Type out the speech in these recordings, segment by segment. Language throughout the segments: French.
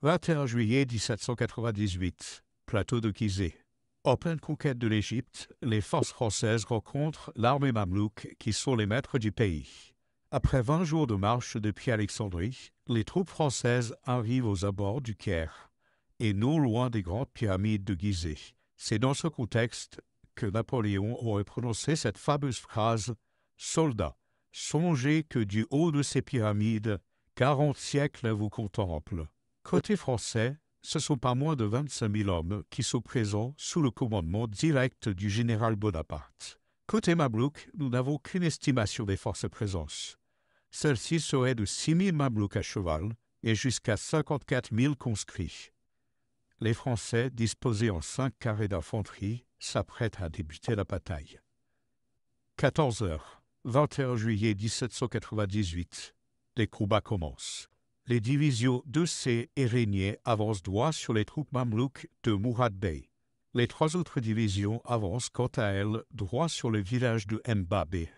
21 juillet 1798, plateau de Gizeh. En pleine conquête de l'Égypte, les forces françaises rencontrent l'armée mamelouk qui sont les maîtres du pays. Après 20 jours de marche depuis Alexandrie, les troupes françaises arrivent aux abords du Caire, et non loin des grandes pyramides de Gizeh. C'est dans ce contexte que Napoléon aurait prononcé cette fameuse phrase « Soldats, songez que du haut de ces pyramides, 40 siècles vous contemplent ». Côté français, ce sont pas moins de 25 000 hommes qui sont présents sous le commandement direct du général Bonaparte. Côté Mamelouk, nous n'avons aucune estimation des forces présentes. Celle-ci serait de 6 000 Mamelouks à cheval et jusqu'à 54 000 conscrits. Les Français, disposés en 5 carrés d'infanterie, s'apprêtent à débuter la bataille. 14 heures, 21 juillet 1798. Les combats commencent. Les divisions 2C et Régnier avancent droit sur les troupes mamelouks de Mourad Bey. Les 3 autres divisions avancent quant à elles droit sur le village de Mbabé.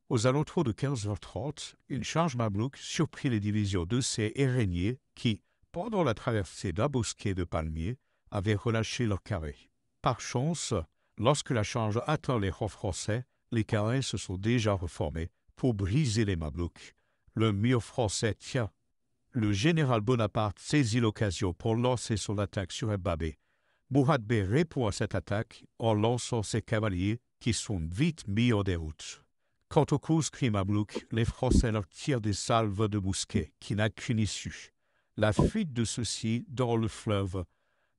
Aux alentours de 15h30, une charge mamelouk surprit les divisions 2C et Régnier qui, pendant la traversée d'un bosquet de palmiers, avaient relâché leurs carrés. Par chance, lorsque la charge atteint les rangs français, les carrés se sont déjà reformés pour briser les mamelouks. Le mur français tient. Le général Bonaparte saisit l'occasion pour lancer son attaque sur Mbabé. Mourad Bey répond à cette attaque en lançant ses cavaliers qui sont vite mis en déroute. Quant aux conscrits mamelouks, les Français leur tirent des salves de mousquets qui n'ont qu'une issue. La fuite de ceux-ci dans le fleuve,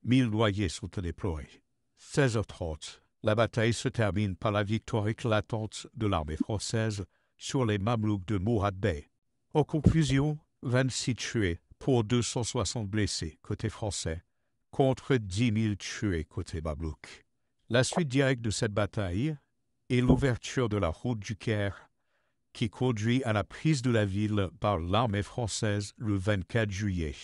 1000 noyés sont déplorés. 16h30, la bataille se termine par la victoire éclatante de l'armée française sur les Mamelouks de Mourad Bey. En conclusion, 26 tués pour 260 blessés côté français, contre 10 000 tués côté Mamelouk. La suite directe de cette bataille est l'ouverture de la route du Caire, qui conduit à la prise de la ville par l'armée française le 24 juillet.